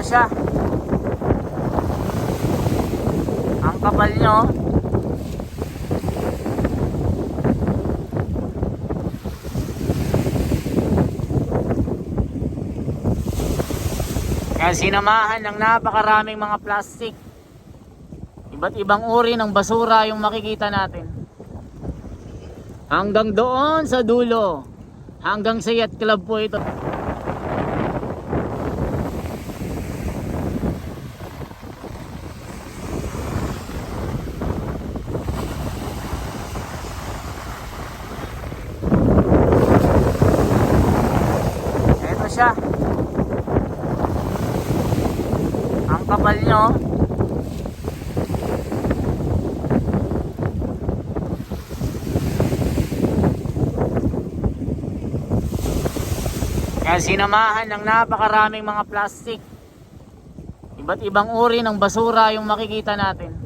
siya. Ang kapal nyo. Kaya sinamahan ng napakaraming mga plastic. Iba't ibang uri ng basura yung makikita natin. Hanggang doon sa dulo. Hanggang sa yacht club po ito. Ito siya. Ang kapal nyo. Kaya sinamahan ng napakaraming mga plastic. Iba't ibang uri ng basura yung makikita natin.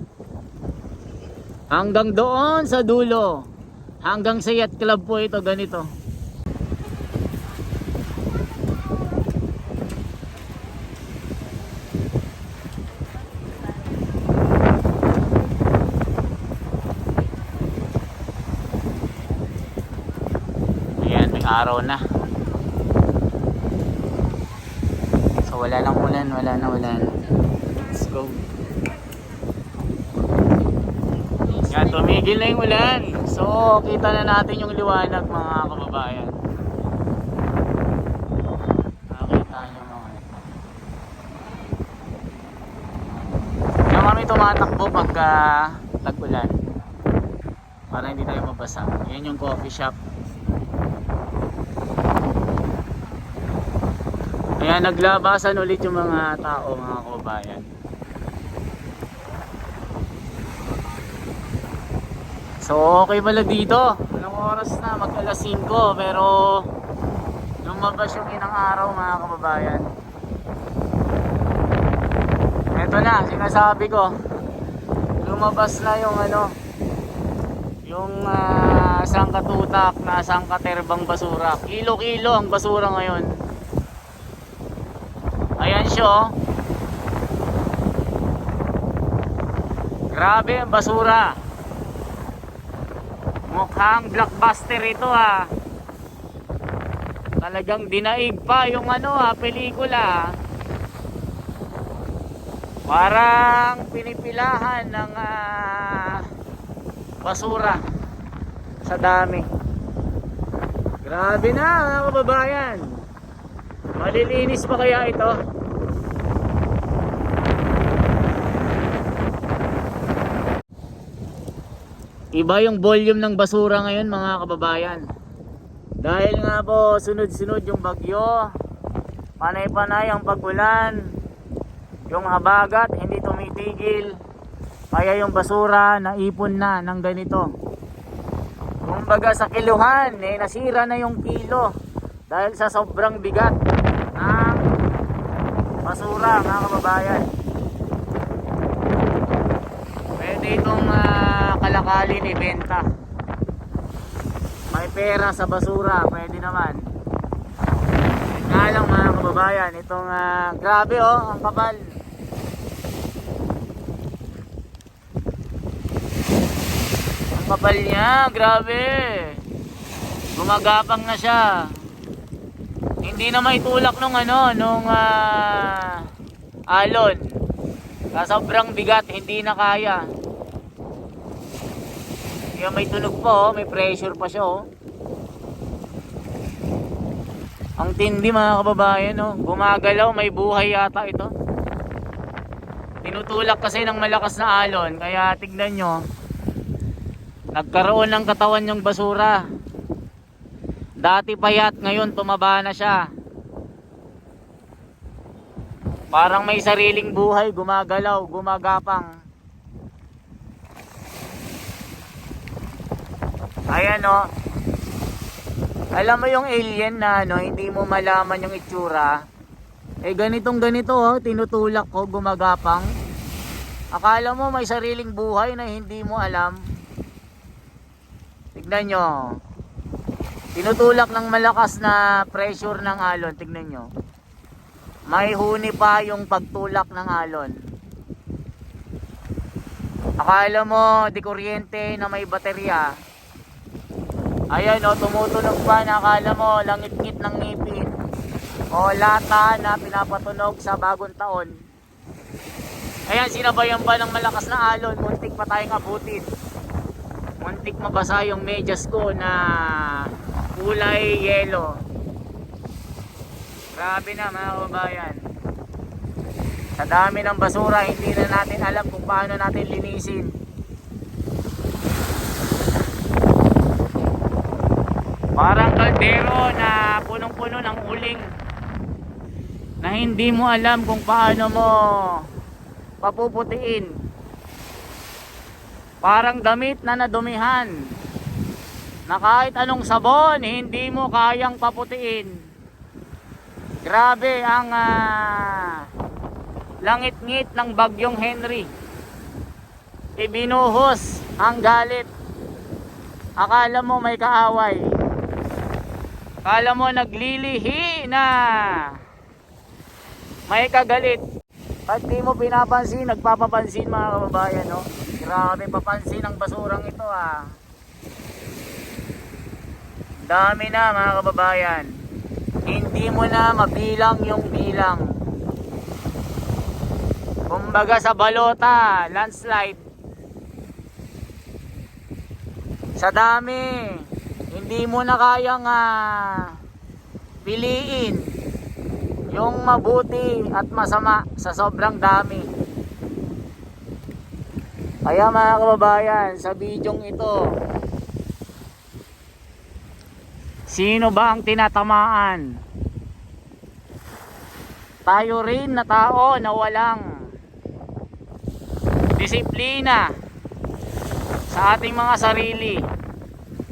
Hanggang doon sa dulo. Hanggang sa yacht club po ito, ganito. Ayan, may araw na. So wala nang ulan, wala na. Let's go. Yan, tumigil na yung ulan. So kita na natin yung liwanag, mga kababayan. Nakita nyo mga ito. Yan kami tumatakbo pagka tag-ulan, para hindi tayo mabasa. Yan yung coffee shop. Kaya naglabasan ulit yung mga tao, mga kababayan. So okay pala dito. Anong oras na? Mag alas 5, pero lumabas yung inang araw, mga kababayan. Ito na, sinasabi ko. Lumabas na yung yung sangkatutak na sangkaterbang basura. Kilo-kilo ang basura ngayon. Ayan siya, oh. Grabe ang basura. Mukhang blockbuster ito, ha. Talagang dinaig pa yung pelikula. Parang pinipilahan ng basura sa dami. Grabe na, mga kababayan. Malilinis pa kaya ito? Iba yung volume ng basura ngayon, mga kababayan. Dahil nga po sunod-sunod yung bagyo, panay-panay ang pag-ulan, yung habagat hindi tumitigil, kaya yung basura naipon na ng ganito. Kumbaga sa kiluhan, nasira na yung kilo dahil sa sobrang bigat ng basura, mga kababayan. Pwede itong kalakalin ibenta. May pera sa basura, pwede naman. Nga lang, mga kababayan, itong grabe, oh, ang kapal. Ang kapal niya, grabe. Gumagapang na siya. Hindi na maitulak nung alon. Sa sobrang bigat, hindi na kaya. Kaya may tunog pa, oh, may pressure pa siya, oh. Ang tindi, mga kababayan, oh. Gumagalaw, may buhay yata ito. Tinutulak kasi ng malakas na alon, kaya tignan nyo, nagkaroon ng katawan yung basura. Dati payat, ngayon tumaba na siya. Parang may sariling buhay, gumagalaw, gumagapang. Ayan, oh. Alam mo yung alien na hindi mo malaman yung itsura. Ganitong ganito, oh, tinutulak ko, gumagapang. Akala mo may sariling buhay na hindi mo alam. Tignan nyo. Tinutulak ng malakas na pressure ng alon, tignan nyo. may huni pa yung pagtulak ng alon. Akala mo di kuryente na may baterya. Ayan o, tumutunog pa na akala mo langit-ngit ng ngipin. O lata na pinapatunog sa bagong taon. Ayan, sinabayan pa ng malakas na alon. Muntik pa tayong abutin. Muntik mabasa yung medyas ko na kulay yelo. Grabe na mga kababayan. Sa dami ng basura, hindi na natin alam kung paano natin linisin. Parang kaldero na punong-puno ng uling na hindi mo alam kung paano mo papuputiin. Parang damit na nadumihan na kahit anong sabon hindi mo kayang paputiin. Grabe ang langit-ngit ng bagyong Henry. Ibinuhos ang galit. Akala mo may kaaway. Akala mo naglilihi na may kagalit. Pag di mo pinapansin, nagpapapansin mga kababayan, no? Grabe papansin ang basurang ito Dami na mga kababayan. Hindi mo na mabilang yung bilang. Kumbaga sa balota, landslide. Sa dami, hindi mo na kayang piliin yung mabuti at masama sa sobrang dami. Kaya mga kababayan, sa bidyong ito, sino ba ang tinatamaan? Tayo rin na tao na walang disiplina sa ating mga sarili.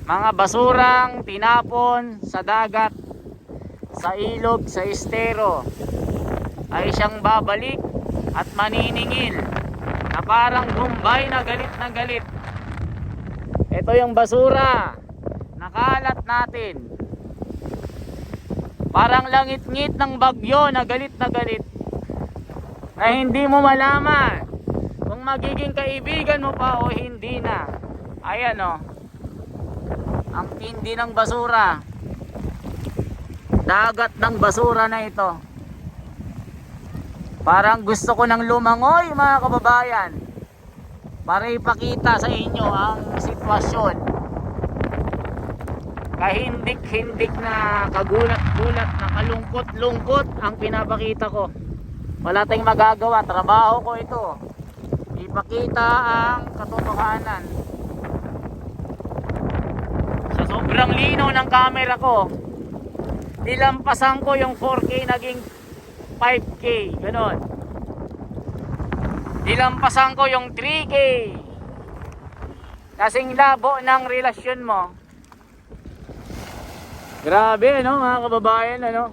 Mga basurang tinapon sa dagat, sa ilog, sa estero, ay siyang babalik at maniningil na parang Bombay na galit. Ito yung basura nakalat natin, parang langit-ngit ng bagyo na galit na hindi mo malaman kung magiging kaibigan mo pa o hindi na. Ayan o, ang tindi ng basura, dagat ng basura na ito. Parang gusto ko nang lumangoy mga kababayan para ipakita sa inyo ang sitwasyon. Kahindik-hindik na, kagulat-gulat na, kalungkot-lungkot ang pinapakita ko. Wala tayong magagawa, trabaho ko ito, ipakita ang katotohanan. Sa sobrang linaw ng camera ko, nilampasan ko yung 4K, naging 5K, ganon. Nilampasan ko yung 3K, kasing labo ng relasyon mo. Grabe, no mga kababayan, ano?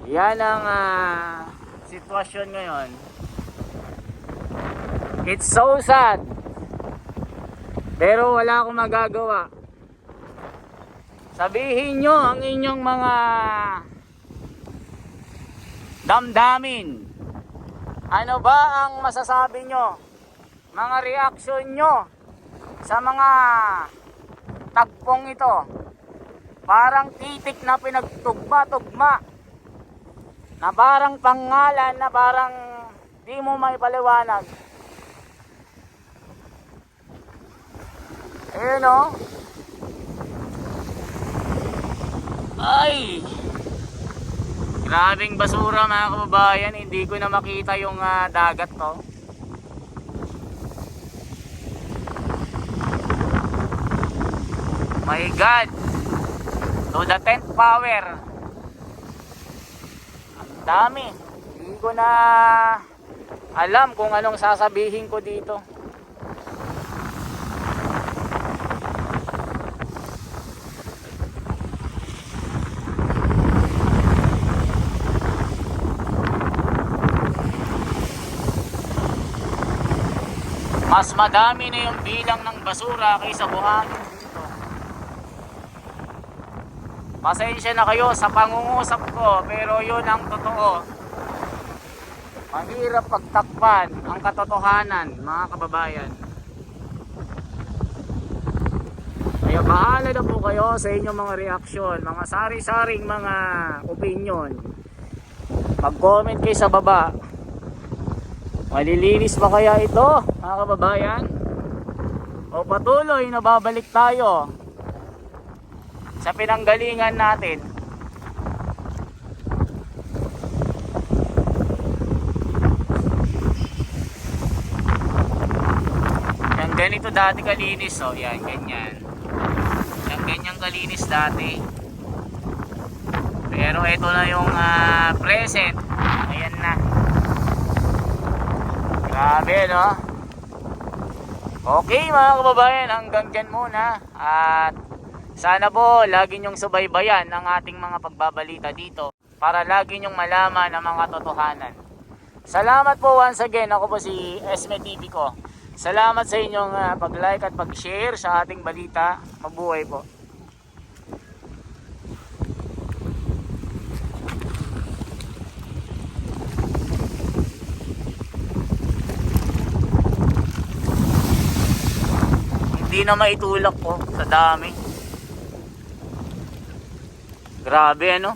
Yan ang sitwasyon ngayon. It's so sad, pero wala akong magagawa. Sabihin nyo ang inyong mga damdamin. Ano ba ang masasabi nyo? Mga reaksyon nyo sa mga tagpong ito. Parang titik na pinagtugma-tugma, na parang pangalan na parang di mo maipaliwanag. Ayun o. Ay, grabing basura mga kababayan. Hindi ko na makita yung dagat to. My God, to the 10th power. Ang dami. Hindi ko na alam kung anong sasabihin ko dito. Mas madami na yung bilang ng basura kaysa buhangin dito. Pasensya na kayo sa pangungusap ko, pero yun ang totoo. Mahirap pagtakpan ang katotohanan, mga kababayan. Kaya bahala na po kayo sa inyong mga reaksyon, mga sari-saring mga opinion. Mag-comment kayo sa baba. Malilinis ba kaya ito, mga kababayan? O patuloy na babalik tayo sa pinanggalingan natin? Yan, ganito dati kalinis, oh. Yan, ganyan. Yan, ganyang kalinis dati. Pero ito na yung present. Ayan na. Grabe, no? Okay, mga kababayan, hanggang dyan muna. At sana po lagi nyong subaybayan ang ating mga pagbabalita dito para lagi nyong malaman ang mga totohanan. Salamat po once again. Ako po si Esme TV ko. Salamat sa inyong pag-like at pag-share sa ating balita. Mabuhay po. Hindi na maitulak po sa dami. Grabe, ano?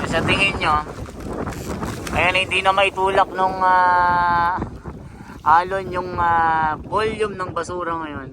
Sa tingin nyo, ayan, hindi na maitulak nung alon yung volume ng basura ngayon.